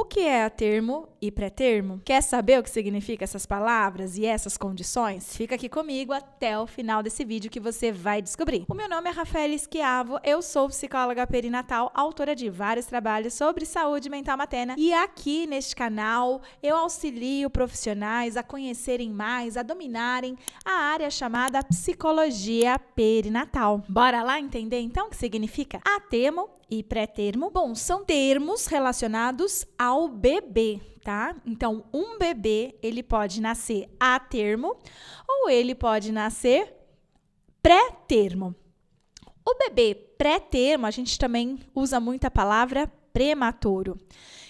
O que é a termo e pré-termo? Quer saber o que significa essas palavras e essas condições? Fica aqui comigo até o final desse vídeo que você vai descobrir. O meu nome é Rafaela Schiavo, eu sou psicóloga perinatal, autora de vários trabalhos sobre saúde mental materna e aqui neste canal eu auxilio profissionais a conhecerem mais, a dominarem a área chamada psicologia perinatal. Bora lá entender então o que significa a termo e pré-termo? Bom, são termos relacionados ao bebê, tá? Então, um bebê, ele pode nascer a termo ou ele pode nascer pré-termo. O bebê pré-termo, a gente também usa muito a palavra prematuro.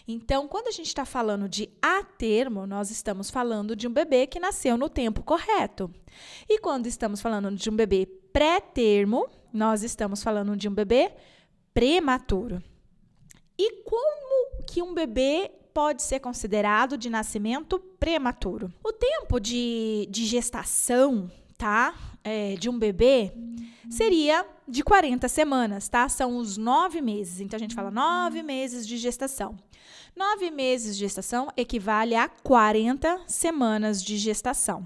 Então, quando a gente está falando de a termo, nós estamos falando de um bebê que nasceu no tempo correto. E quando estamos falando de um bebê pré-termo, nós estamos falando de um bebê prematuro. E como que um bebê pode ser considerado de nascimento prematuro? O tempo de gestação, tá? De um bebê seria de 40 semanas, tá? São os 9 meses. Então, a gente fala 9 meses de gestação. 9 meses de gestação equivale a 40 semanas de gestação.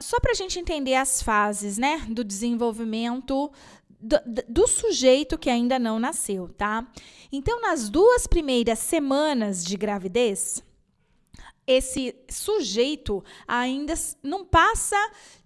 Só para a gente entender as fases, né, do desenvolvimento do sujeito que ainda não nasceu, tá? Então, nas 2 primeiras semanas de gravidez, esse sujeito ainda não passa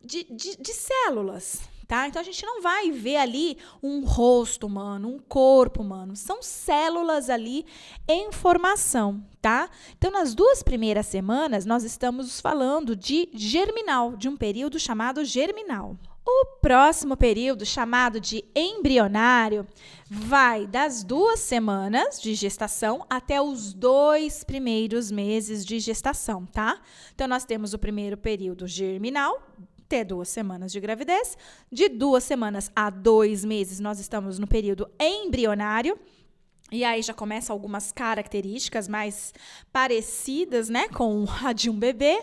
de células, tá? Então, a gente não vai ver ali um rosto humano, um corpo humano. São células ali em formação, tá? Então, nas 2 primeiras semanas, nós estamos falando de germinal, de um período chamado germinal. O próximo período, chamado de embrionário, vai das 2 semanas de gestação até os 2 primeiros meses de gestação, tá? Então, nós temos o primeiro período germinal, até 2 semanas de gravidez. De 2 semanas a 2 meses, nós estamos no período embrionário. E aí já começam algumas características mais parecidas, né, com a de um bebê.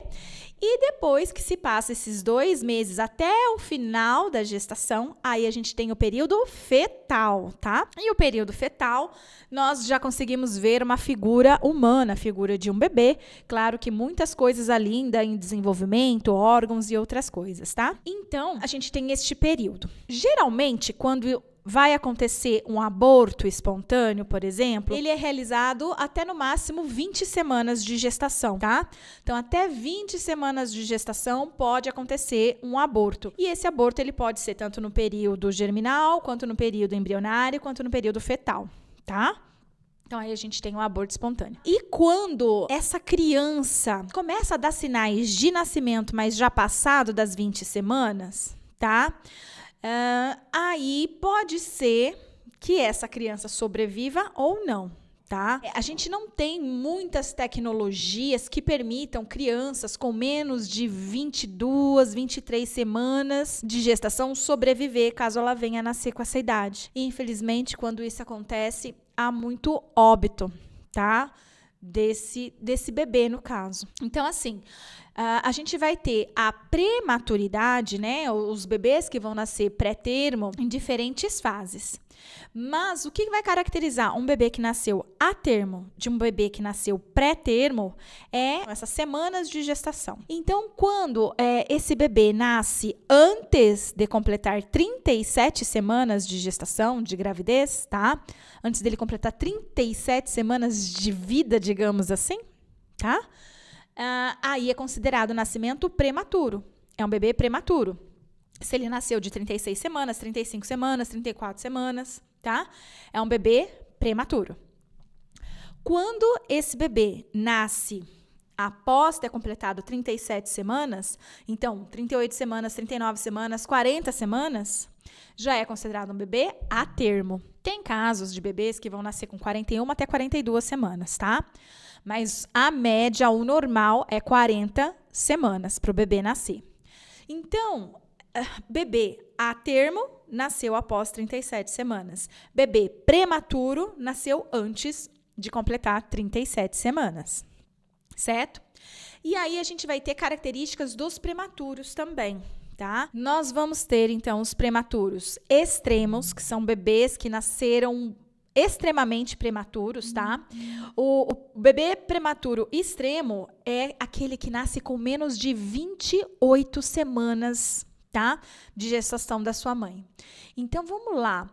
E depois que se passa esses 2 meses até o final da gestação, aí a gente tem o período fetal, tá? E o período fetal, nós já conseguimos ver uma figura humana, a figura de um bebê. Claro que muitas coisas ali ainda em desenvolvimento, órgãos e outras coisas, tá? Então, a gente tem este período. Geralmente, quando vai acontecer um aborto espontâneo, por exemplo, ele é realizado até no máximo 20 semanas de gestação, tá? Então, até 20 semanas de gestação pode acontecer um aborto. E esse aborto ele pode ser tanto no período germinal, quanto no período embrionário, quanto no período fetal, tá? Então, aí a gente tem um aborto espontâneo. E quando essa criança começa a dar sinais de nascimento, mas já passado das 20 semanas, tá? Aí pode ser que essa criança sobreviva ou não, tá? A gente não tem muitas tecnologias que permitam crianças com menos de 22, 23 semanas de gestação sobreviver caso ela venha a nascer com essa idade. E, infelizmente, quando isso acontece, há muito óbito, tá? Desse bebê, no caso. Então, assim, a gente vai ter a prematuridade, né? Os bebês que vão nascer pré-termo em diferentes fases. Mas o que vai caracterizar um bebê que nasceu a termo de um bebê que nasceu pré-termo é essas semanas de gestação. Então, quando esse bebê nasce antes de completar 37 semanas de gestação, de gravidez, tá? Antes dele completar 37 semanas de vida, digamos assim, tá? Aí é considerado nascimento prematuro. É um bebê prematuro. Se ele nasceu de 36 semanas, 35 semanas, 34 semanas, tá? É um bebê prematuro. Quando esse bebê nasce após ter completado 37 semanas, então 38 semanas, 39 semanas, 40 semanas, já é considerado um bebê a termo. Tem casos de bebês que vão nascer com 41 até 42 semanas, tá? Mas a média, o normal, é 40 semanas para o bebê nascer. Então, bebê a termo nasceu após 37 semanas. Bebê prematuro nasceu antes de completar 37 semanas, certo? E aí a gente vai ter características dos prematuros também, tá? Nós vamos ter, então, os prematuros extremos, que são bebês que nasceram extremamente prematuros, tá? O bebê prematuro extremo é aquele que nasce com menos de 28 semanas, tá? De gestação da sua mãe. Então, vamos lá.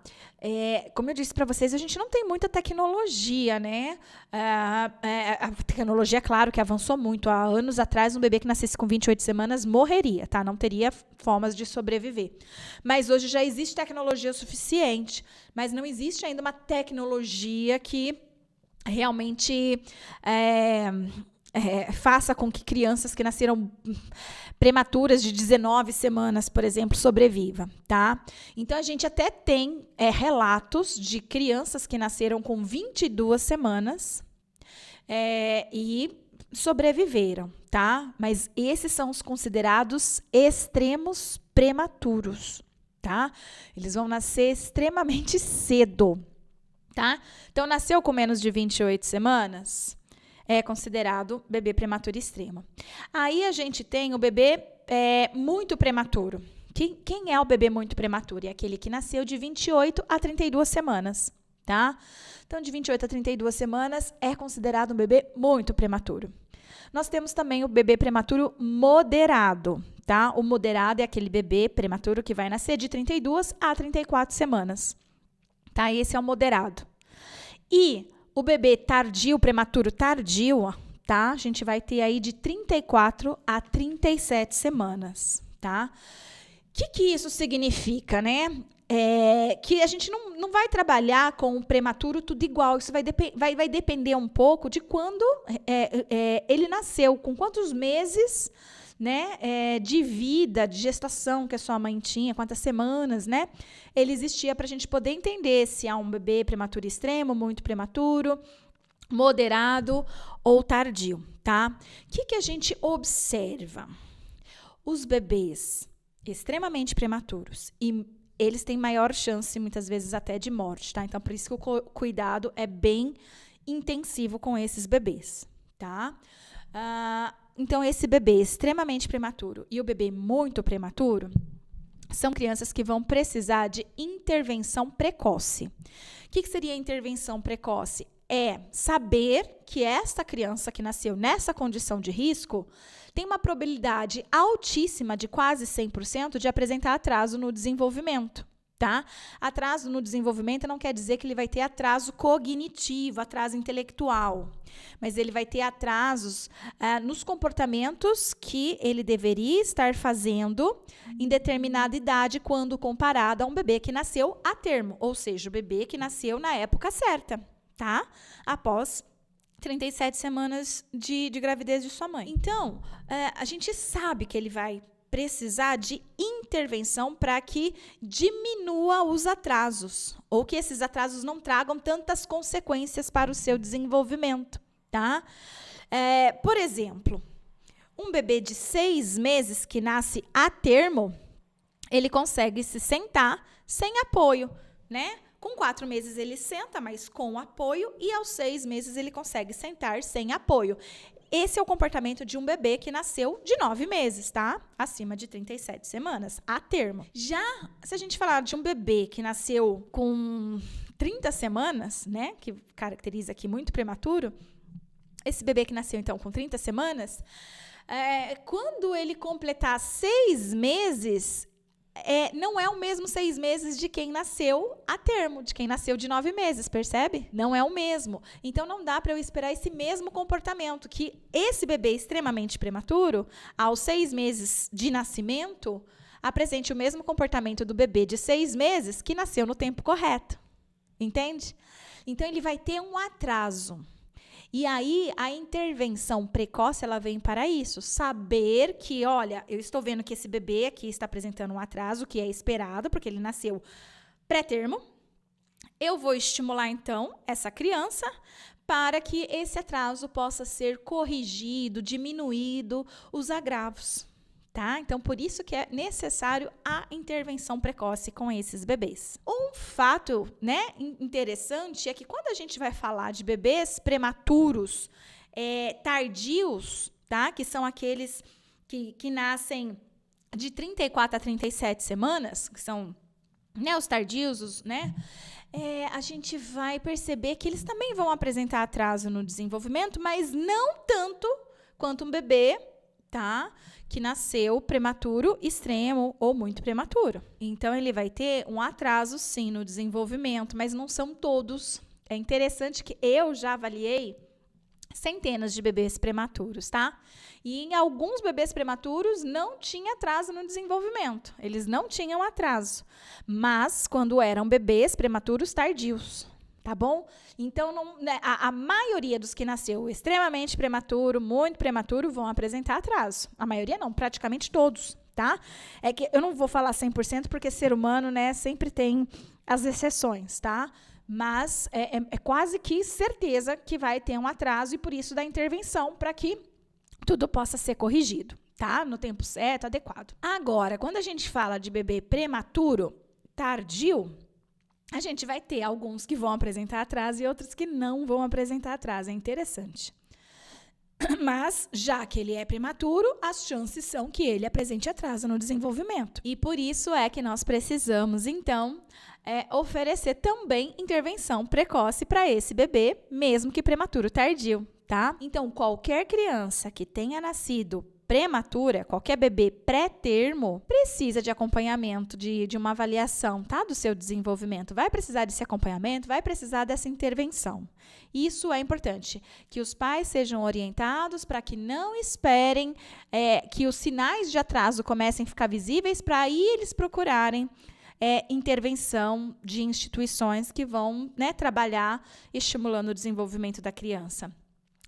Como eu disse para vocês, a gente não tem muita tecnologia, né? A tecnologia, claro, que avançou muito. Há anos atrás, um bebê que nascesse com 28 semanas morreria, tá? Não teria formas de sobreviver. Mas hoje já existe tecnologia suficiente, mas não existe ainda uma tecnologia que realmente faça com que crianças que nasceram prematuras de 19 semanas, por exemplo, sobrevivam, tá? Então, a gente até tem relatos de crianças que nasceram com 22 semanas e sobreviveram, tá? Mas esses são os considerados extremos prematuros, tá? Eles vão nascer extremamente cedo, tá? Então, nasceu com menos de 28 semanas, é considerado bebê prematuro extremo. Aí a gente tem o bebê muito prematuro. Quem é o bebê muito prematuro? É aquele que nasceu de 28 a 32 semanas, tá? Então, de 28 a 32 semanas é considerado um bebê muito prematuro. Nós temos também o bebê prematuro moderado, tá? O moderado é aquele bebê prematuro que vai nascer de 32 a 34 semanas, tá? Esse é o moderado. E o bebê tardio, prematuro tardio, tá? A gente vai ter aí de 34 a 37 semanas, tá? O que isso significa, né? Que a gente não vai trabalhar com o prematuro tudo igual. Isso vai depender um pouco de quando ele nasceu, com quantos meses, né, de vida, de gestação que a sua mãe tinha, quantas semanas, né, ele existia, para a gente poder entender se há um bebê prematuro extremo, muito prematuro, moderado ou tardio, tá? O que a gente observa? Os bebês extremamente prematuros, e eles têm maior chance, muitas vezes, até de morte, tá? Então, por isso que o cuidado é bem intensivo com esses bebês, tá? Então, esse bebê extremamente prematuro e o bebê muito prematuro são crianças que vão precisar de intervenção precoce. O que seria intervenção precoce? É saber que esta criança que nasceu nessa condição de risco tem uma probabilidade altíssima, de quase 100%, de apresentar atraso no desenvolvimento. Tá? Atraso no desenvolvimento não quer dizer que ele vai ter atraso cognitivo, atraso intelectual, mas ele vai ter atrasos nos comportamentos que ele deveria estar fazendo em determinada idade, quando comparado a um bebê que nasceu a termo, ou seja, o bebê que nasceu na época certa, tá? Após 37 semanas de gravidez de sua mãe. Então, a gente sabe que ele vai precisar de intervenção para que diminua os atrasos, ou que esses atrasos não tragam tantas consequências para o seu desenvolvimento, tá? Por exemplo, um bebê de 6 meses que nasce a termo, ele consegue se sentar sem apoio, né? Com 4 meses ele senta, mas com apoio, e aos 6 meses ele consegue sentar sem apoio. Esse é o comportamento de um bebê que nasceu de 9 meses, tá? Acima de 37 semanas, a termo. Já, se a gente falar de um bebê que nasceu com 30 semanas, né? Que caracteriza aqui muito prematuro. Esse bebê que nasceu, então, com 30 semanas, quando ele completar 6 meses... não é o mesmo 6 meses de quem nasceu a termo, de quem nasceu de 9 meses, percebe? Não é o mesmo. Então, não dá para eu esperar esse mesmo comportamento, que esse bebê extremamente prematuro, aos 6 meses de nascimento, apresente o mesmo comportamento do bebê de 6 meses que nasceu no tempo correto. Entende? Então, ele vai ter um atraso. E aí, a intervenção precoce, ela vem para isso. Saber que, olha, eu estou vendo que esse bebê aqui está apresentando um atraso, que é esperado, porque ele nasceu pré-termo. Eu vou estimular, então, essa criança para que esse atraso possa ser corrigido, diminuído, os agravos. Tá? Então, por isso que é necessário a intervenção precoce com esses bebês. Um fato, né, interessante é que quando a gente vai falar de bebês prematuros, tardios, tá? Que são aqueles que nascem de 34 a 37 semanas, que são né, os tardios, a gente vai perceber que eles também vão apresentar atraso no desenvolvimento, mas não tanto quanto um bebê, tá? Que nasceu prematuro, extremo ou muito prematuro. Então, ele vai ter um atraso, sim, no desenvolvimento, mas não são todos. É interessante que eu já avaliei centenas de bebês prematuros, tá? E em alguns bebês prematuros não tinha atraso no desenvolvimento. Eles não tinham atraso. Mas quando eram bebês prematuros tardios, tá bom? Então, a maioria dos que nasceu extremamente prematuro, muito prematuro, vão apresentar atraso. A maioria não, praticamente todos, tá? É que eu não vou falar 100% porque ser humano, né, sempre tem as exceções, tá? Mas é quase que certeza que vai ter um atraso e por isso da intervenção para que tudo possa ser corrigido, tá? No tempo certo, adequado. Agora, quando a gente fala de bebê prematuro, tardio, a gente vai ter alguns que vão apresentar atraso e outros que não vão apresentar atraso. É interessante. Mas, já que ele é prematuro, as chances são que ele apresente atraso no desenvolvimento. E por isso é que nós precisamos, então, oferecer também intervenção precoce para esse bebê, mesmo que prematuro tardio, tá? Então, qualquer criança que tenha nascido prematura, qualquer bebê pré-termo, precisa de acompanhamento, de uma avaliação, tá? Do seu desenvolvimento. Vai precisar desse acompanhamento, vai precisar dessa intervenção. Isso é importante, que os pais sejam orientados para que não esperem que os sinais de atraso comecem a ficar visíveis para aí eles procurarem intervenção de instituições que vão, né, trabalhar estimulando o desenvolvimento da criança.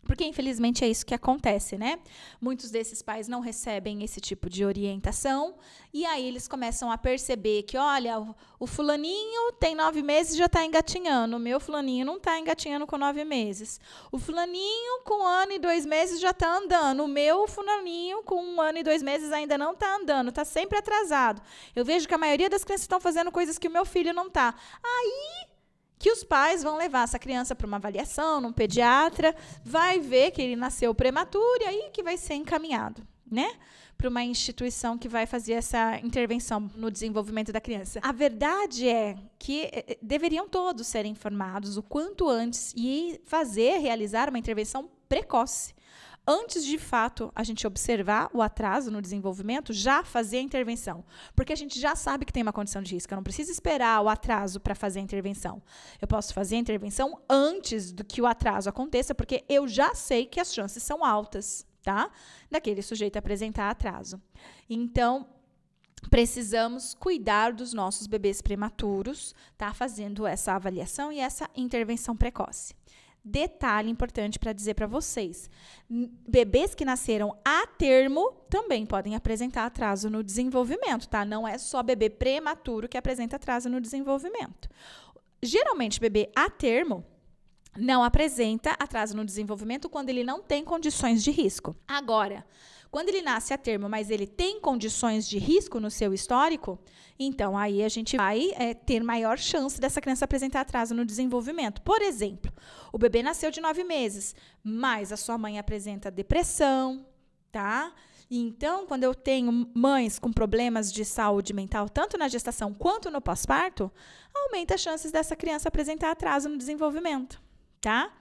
Porque, infelizmente, é isso que acontece, né? Muitos desses pais não recebem esse tipo de orientação e aí eles começam a perceber que, olha, o fulaninho tem 9 meses e já está engatinhando, o meu fulaninho não está engatinhando com 9 meses. O fulaninho com 1 ano e 2 meses já está andando, o meu fulaninho com 1 ano e 2 meses ainda não está andando, está sempre atrasado. Eu vejo que a maioria das crianças estão fazendo coisas que o meu filho não está. Aí que os pais vão levar essa criança para uma avaliação, num pediatra, vai ver que ele nasceu prematuro e aí que vai ser encaminhado, né, para uma instituição que vai fazer essa intervenção no desenvolvimento da criança. A verdade é que deveriam todos ser informados o quanto antes e realizar uma intervenção precoce. Antes, de fato, a gente observar o atraso no desenvolvimento, já fazer a intervenção. Porque a gente já sabe que tem uma condição de risco. Eu não preciso esperar o atraso para fazer a intervenção. Eu posso fazer a intervenção antes do que o atraso aconteça, porque eu já sei que as chances são altas, tá? Daquele sujeito apresentar atraso. Então, precisamos cuidar dos nossos bebês prematuros, tá? Fazendo essa avaliação e essa intervenção precoce. Detalhe importante para dizer para vocês, bebês que nasceram a termo também podem apresentar atraso no desenvolvimento, tá? Não é só bebê prematuro que apresenta atraso no desenvolvimento. Geralmente, bebê a termo não apresenta atraso no desenvolvimento quando ele não tem condições de risco. Agora, quando ele nasce a termo, mas ele tem condições de risco no seu histórico, então aí a gente vai ter maior chance dessa criança apresentar atraso no desenvolvimento. Por exemplo, o bebê nasceu de 9 meses, mas a sua mãe apresenta depressão, tá? Então, quando eu tenho mães com problemas de saúde mental, tanto na gestação quanto no pós-parto, aumenta as chances dessa criança apresentar atraso no desenvolvimento, tá?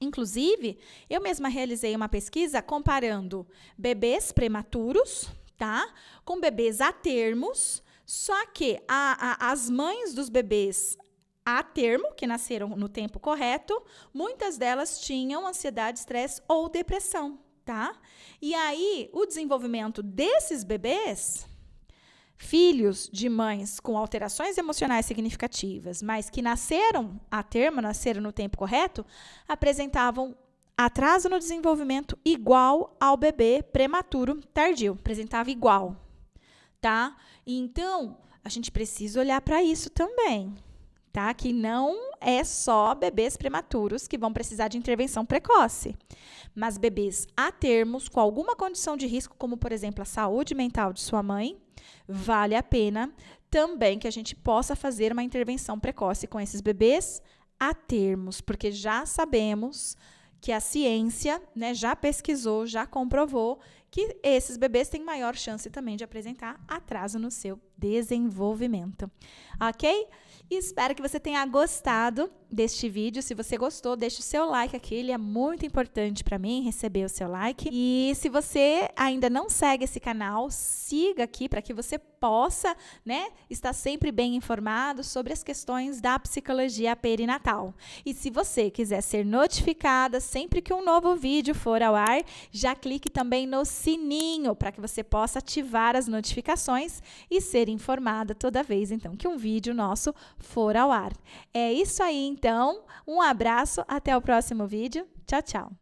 Inclusive, eu mesma realizei uma pesquisa comparando bebês prematuros, tá, com bebês a termos, só que as mães dos bebês a termo, que nasceram no tempo correto, muitas delas tinham ansiedade, estresse ou depressão, tá? E aí, o desenvolvimento desses bebês, filhos de mães com alterações emocionais significativas, mas que nasceram a termo, nasceram no tempo correto, apresentavam atraso no desenvolvimento igual ao bebê prematuro tardio. Apresentava igual, tá? Então, a gente precisa olhar para isso também, tá? Que não é só bebês prematuros que vão precisar de intervenção precoce, mas bebês a termos com alguma condição de risco, como, por exemplo, a saúde mental de sua mãe, vale a pena também que a gente possa fazer uma intervenção precoce com esses bebês a termos, porque já sabemos que a ciência, né, já pesquisou, já comprovou que esses bebês têm maior chance também de apresentar atraso no seu desenvolvimento. Ok? Espero que você tenha gostado deste vídeo. Se você gostou, deixe o seu like aqui, ele é muito importante para mim receber o seu like. E se você ainda não segue esse canal, siga aqui para que você possa, né, estar sempre bem informado sobre as questões da psicologia perinatal. E se você quiser ser notificada sempre que um novo vídeo for ao ar, já clique também no sininho para que você possa ativar as notificações e ser informada toda vez então que um vídeo nosso for ao ar. É isso aí então, um abraço, até o próximo vídeo, tchau, tchau!